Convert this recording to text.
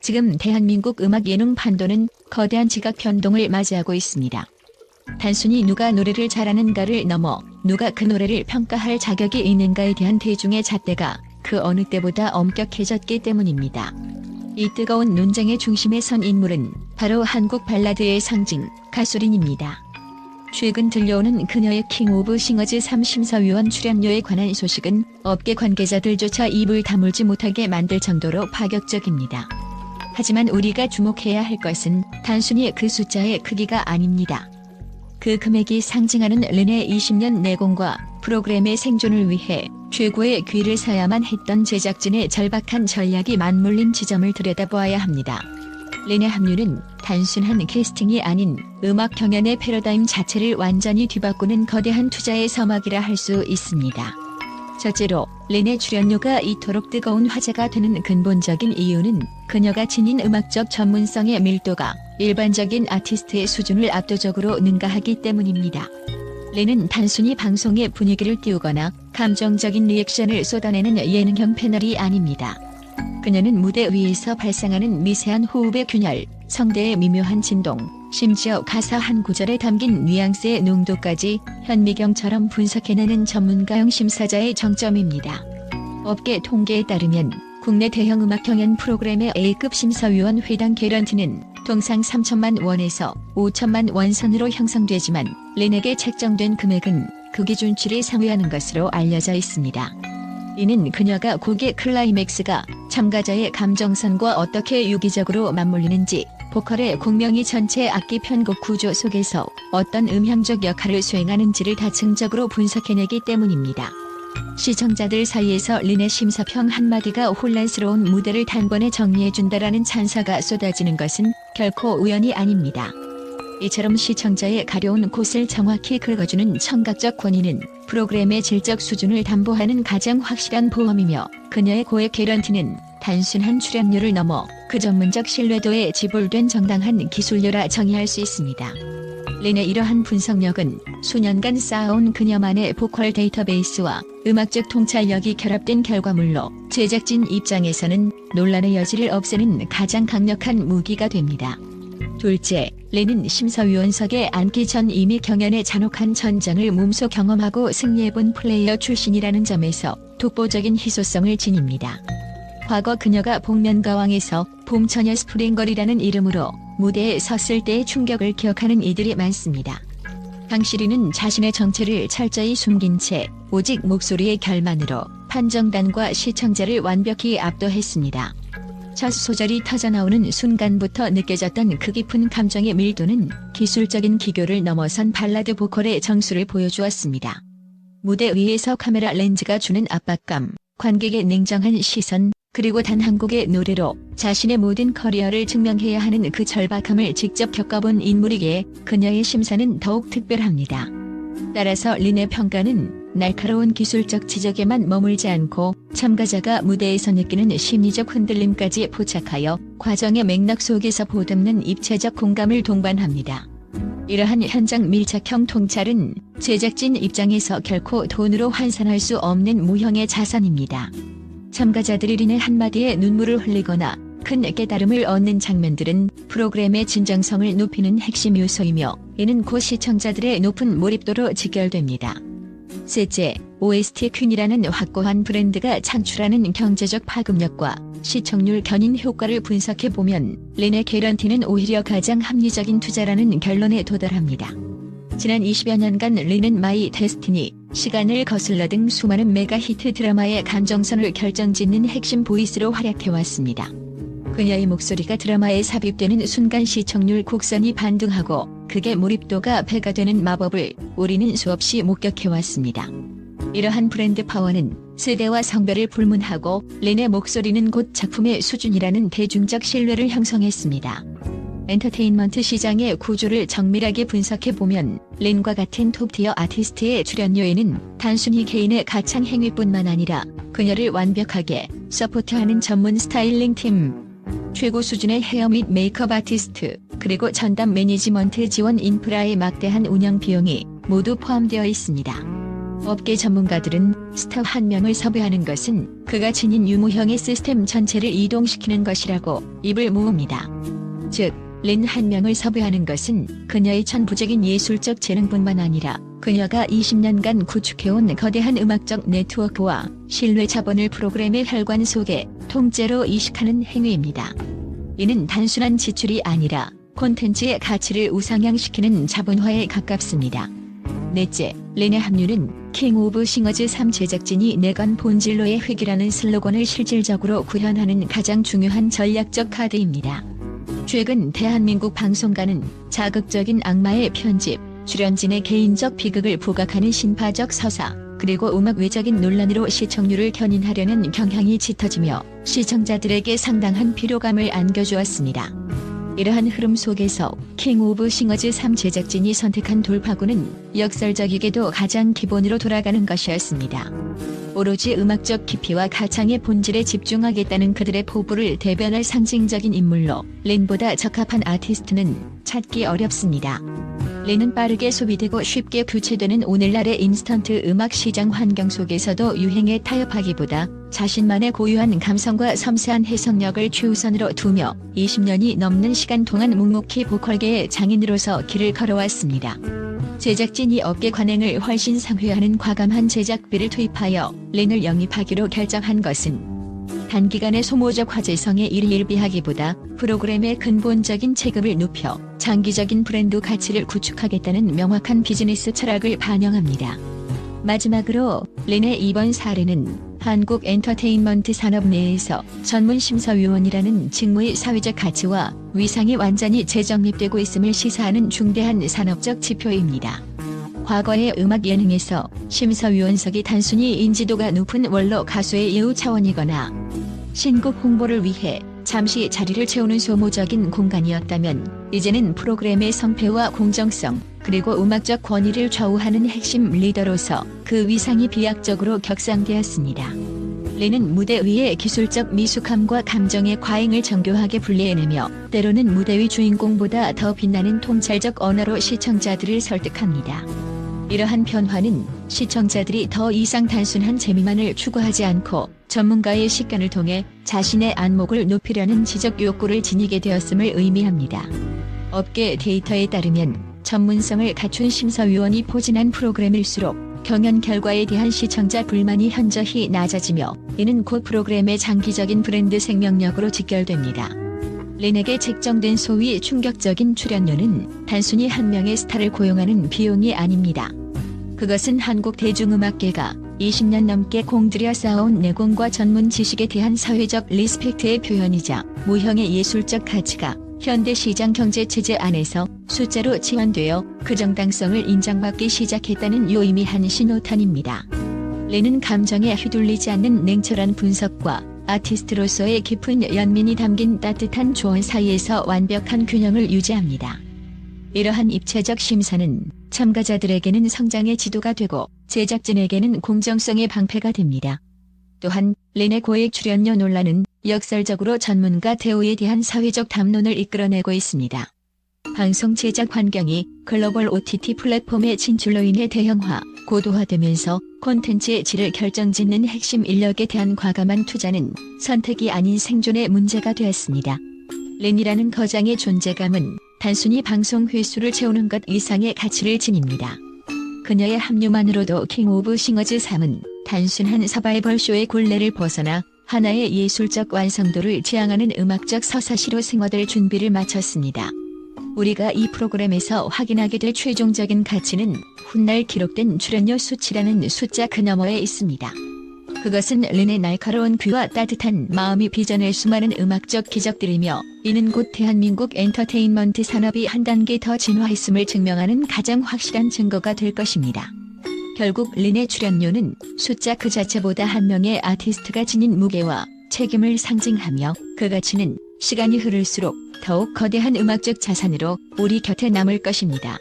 지금 대한민국 음악 예능 판도는 거대한 지각 변동을 맞이하고 있습니다. 단순히 누가 노래를 잘하는가를 넘어 누가 그 노래를 평가할 자격이 있는가에 대한 대중의 잣대가 그 어느 때보다 엄격해졌기 때문입니다. 이 뜨거운 논쟁의 중심에 선 인물은 바로 한국 발라드의 상징, 가수린입니다. 최근 들려오는 그녀의 킹 오브 싱어즈 3심사위원 출연료에 관한 소식은 업계 관계자들조차 입을 다물지 못하게 만들 정도로 파격적입니다. 하지만 우리가 주목해야 할 것은 단순히 그 숫자의 크기가 아닙니다. 그 금액이 상징하는 린의 20년 내공과 프로그램의 생존을 위해 최고의 귀를 사야만 했던 제작진의 절박한 전략이 맞물린 지점을 들여다보아야 합니다. 린의 합류는 단순한 캐스팅이 아닌 음악 경연의 패러다임 자체를 완전히 뒤바꾸는 거대한 투자의 서막이라 할 수 있습니다. 첫째로 린의 출연료가 이토록 뜨거운 화제가 되는 근본적인 이유는 그녀가 지닌 음악적 전문성의 밀도가 일반적인 아티스트의 수준을 압도적으로 능가하기 때문입니다. 린은 단순히 방송의 분위기를 띄우거나 감정적인 리액션을 쏟아내는 예능형 패널이 아닙니다. 그녀는 무대 위에서 발생하는 미세한 호흡의 균열, 성대의 미묘한 진동, 심지어 가사 한 구절에 담긴 뉘앙스의 농도까지 현미경처럼 분석해내는 전문가형 심사자의 정점입니다. 업계 통계에 따르면 국내 대형 음악 경연 프로그램의 A급 심사위원 회당 개런티는 통상 3천만 원에서 5천만 원 선으로 형성되지만 린에게 책정된 금액은 그 기준치를 상회하는 것으로 알려져 있습니다. 이는 그녀가 곡의 클라이맥스가 참가자의 감정선과 어떻게 유기적으로 맞물리는지, 보컬의 곡명이 전체 악기 편곡 구조 속에서 어떤 음향적 역할을 수행하는지를 다층적으로 분석해내기 때문입니다. 시청자들 사이에서 린의 심사평 한마디가 혼란스러운 무대를 단번에 정리해준다라는 찬사가 쏟아지는 것은 결코 우연이 아닙니다. 이처럼 시청자의 가려운 곳을 정확히 긁어주는 청각적 권위는 프로그램의 질적 수준을 담보하는 가장 확실한 보험이며, 그녀의 고액 개런티는 단순한 출연료를 넘어 그 전문적 신뢰도에 지불된 정당한 기술료라 정의할 수 있습니다. 린의 이러한 분석력은 수년간 쌓아온 그녀만의 보컬 데이터베이스와 음악적 통찰력이 결합된 결과물로 제작진 입장에서는 논란의 여지를 없애는 가장 강력한 무기가 됩니다. 둘째, 린은 심사위원석에 앉기 전 이미 경연의 잔혹한 전장을 몸소 경험하고 승리해본 플레이어 출신이라는 점에서 독보적인 희소성을 지닙니다. 과거 그녀가 복면가왕에서 봄처녀 스프링걸이라는 이름으로 무대에 섰을 때의 충격을 기억하는 이들이 많습니다. 당시 린은 자신의 정체를 철저히 숨긴 채 오직 목소리의 결만으로 판정단과 시청자를 완벽히 압도했습니다. 첫 소절이 터져나오는 순간부터 느껴졌던 그 깊은 감정의 밀도는 기술적인 기교를 넘어선 발라드 보컬의 정수를 보여주었습니다. 무대 위에서 카메라 렌즈가 주는 압박감, 관객의 냉정한 시선, 그리고 단 한 곡의 노래로 자신의 모든 커리어를 증명해야 하는 그 절박함을 직접 겪어본 인물이기에 그녀의 심사는 더욱 특별합니다. 따라서 린의 평가는 날카로운 기술적 지적에만 머물지 않고 참가자가 무대에서 느끼는 심리적 흔들림까지 포착하여 과정의 맥락 속에서 보듬는 입체적 공감을 동반합니다. 이러한 현장 밀착형 통찰은 제작진 입장에서 결코 돈으로 환산할 수 없는 무형의 자산입니다. 참가자들이 린의 한마디에 눈물을 흘리거나 큰 깨달음을 얻는 장면들은 프로그램의 진정성을 높이는 핵심 요소이며, 이는 곧 시청자들의 높은 몰입도로 직결됩니다. 셋째, OST 퀸이라는 확고한 브랜드가 창출하는 경제적 파급력과 시청률 견인 효과를 분석해보면 린의 개런티는 오히려 가장 합리적인 투자라는 결론에 도달합니다. 지난 20여 년간 린은 마이 데스티니, 시간을 거슬러 등 수많은 메가 히트 드라마의 감정선을 결정짓는 핵심 보이스로 활약해왔습니다. 그녀의 목소리가 드라마에 삽입되는 순간 시청률 곡선이 반등하고 극의 몰입도가 배가 되는 마법을 우리는 수없이 목격해왔습니다. 이러한 브랜드 파워는 세대와 성별을 불문하고 린의 목소리는 곧 작품의 수준이라는 대중적 신뢰를 형성했습니다. 엔터테인먼트 시장의 구조를 정밀하게 분석해보면 린과 같은 톱티어 아티스트의 출연료에는 단순히 개인의 가창 행위뿐만 아니라 그녀를 완벽하게 서포트하는 전문 스타일링 팀, 최고 수준의 헤어 및 메이크업 아티스트, 그리고 전담 매니지먼트 지원 인프라의 막대한 운영 비용이 모두 포함되어 있습니다. 업계 전문가들은 스타 한 명을 섭외하는 것은 그가 지닌 유무형의 시스템 전체를 이동시키는 것이라고 입을 모읍니다. 즉, 린 한 명을 섭외하는 것은 그녀의 천부적인 예술적 재능뿐만 아니라 그녀가 20년간 구축해온 거대한 음악적 네트워크와 신뢰 자본을 프로그램의 혈관 속에 통째로 이식하는 행위입니다. 이는 단순한 지출이 아니라 콘텐츠의 가치를 우상향시키는 자본화에 가깝습니다. 넷째, 린의 합류는 킹 오브 싱어즈 3 제작진이 내건 본질로의 회귀라는 슬로건을 실질적으로 구현하는 가장 중요한 전략적 카드입니다. 최근 대한민국 방송가는 자극적인 악마의 편집, 출연진의 개인적 비극을 부각하는 신파적 서사, 그리고 음악 외적인 논란으로 시청률을 견인하려는 경향이 짙어지며 시청자들에게 상당한 피로감을 안겨주었습니다. 이러한 흐름 속에서 킹 오브 싱어즈 3 제작진이 선택한 돌파구는 역설적이게도 가장 기본으로 돌아가는 것이었습니다. 오로지 음악적 깊이와 가창의 본질에 집중하겠다는 그들의 포부를 대변할 상징적인 인물로 린보다 적합한 아티스트는 찾기 어렵습니다. 린은 빠르게 소비되고 쉽게 교체되는 오늘날의 인스턴트 음악 시장 환경 속에서도 유행에 타협하기보다 자신만의 고유한 감성과 섬세한 해석력을 최우선으로 두며 20년이 넘는 시간 동안 묵묵히 보컬계의 장인으로서 길을 걸어왔습니다. 제작진이 업계 관행을 훨씬 상회하는 과감한 제작비를 투입하여 린을 영입하기로 결정한 것은 단기간의 소모적 화제성에 일희일비하기보다 프로그램의 근본적인 체급을 높여 장기적인 브랜드 가치를 구축하겠다는 명확한 비즈니스 철학을 반영합니다. 마지막으로 린의 이번 사례는 한국 엔터테인먼트 산업 내에서 전문 심사위원이라는 직무의 사회적 가치와 위상이 완전히 재정립되고 있음을 시사하는 중대한 산업적 지표입니다. 과거의 음악 예능에서 심사위원석이 단순히 인지도가 높은 원로 가수의 예우 차원이거나 신곡 홍보를 위해 잠시 자리를 채우는 소모적인 공간이었다면 이제는 프로그램의 성패와 공정성, 그리고 음악적 권위를 좌우하는 핵심 리더로서 그 위상이 비약적으로 격상되었습니다. 린은 무대 위의 기술적 미숙함과 감정의 과잉을 정교하게 분리해내며 때로는 무대 위 주인공보다 더 빛나는 통찰적 언어로 시청자들을 설득합니다. 이러한 변화는 시청자들이 더 이상 단순한 재미만을 추구하지 않고 전문가의 식견을 통해 자신의 안목을 높이려는 지적 욕구를 지니게 되었음을 의미합니다. 업계 데이터에 따르면 전문성을 갖춘 심사위원이 포진한 프로그램일수록 경연 결과에 대한 시청자 불만이 현저히 낮아지며 이는 곧 프로그램의 장기적인 브랜드 생명력으로 직결됩니다. 린에게 책정된 소위 충격적인 출연료는 단순히 한 명의 스타를 고용하는 비용이 아닙니다. 그것은 한국 대중음악계가 20년 넘게 공들여 쌓아온 내공과 전문 지식에 대한 사회적 리스펙트의 표현이자 무형의 예술적 가치가 현대 시장 경제 체제 안에서 숫자로 지원되어 그 정당성을 인정받기 시작했다는 요의미한 신호탄입니다. 린은 감정에 휘둘리지 않는 냉철한 분석과 아티스트로서의 깊은 연민이 담긴 따뜻한 조언 사이에서 완벽한 균형을 유지합니다. 이러한 입체적 심사는 참가자들에게는 성장의 지도가 되고 제작진에게는 공정성의 방패가 됩니다. 또한 린의 고액 출연료 논란은 역설적으로 전문가 대우에 대한 사회적 담론을 이끌어내고 있습니다. 방송 제작 환경이 글로벌 OTT 플랫폼의 진출로 인해 대형화, 고도화되면서 콘텐츠의 질을 결정짓는 핵심 인력에 대한 과감한 투자는 선택이 아닌 생존의 문제가 되었습니다. 린이라는 거장의 존재감은 단순히 방송 횟수를 채우는 것 이상의 가치를 지닙니다. 그녀의 합류만으로도 킹 오브 싱어즈 3은 단순한 서바이벌 쇼의 굴레를 벗어나 하나의 예술적 완성도를 지향하는 음악적 서사시로 승화될 준비를 마쳤습니다. 우리가 이 프로그램에서 확인하게 될 최종적인 가치는 훗날 기록된 출연료 수치라는 숫자 그 너머에 있습니다. 그것은 린의 날카로운 귀와 따뜻한 마음이 빚어낼 수많은 음악적 기적들이며 이는 곧 대한민국 엔터테인먼트 산업이 한 단계 더 진화했음을 증명하는 가장 확실한 증거가 될 것입니다. 결국 린의 출연료는 숫자 그 자체보다 한 명의 아티스트가 지닌 무게와 책임을 상징하며 그 가치는 시간이 흐를수록 더욱 거대한 음악적 자산으로 우리 곁에 남을 것입니다.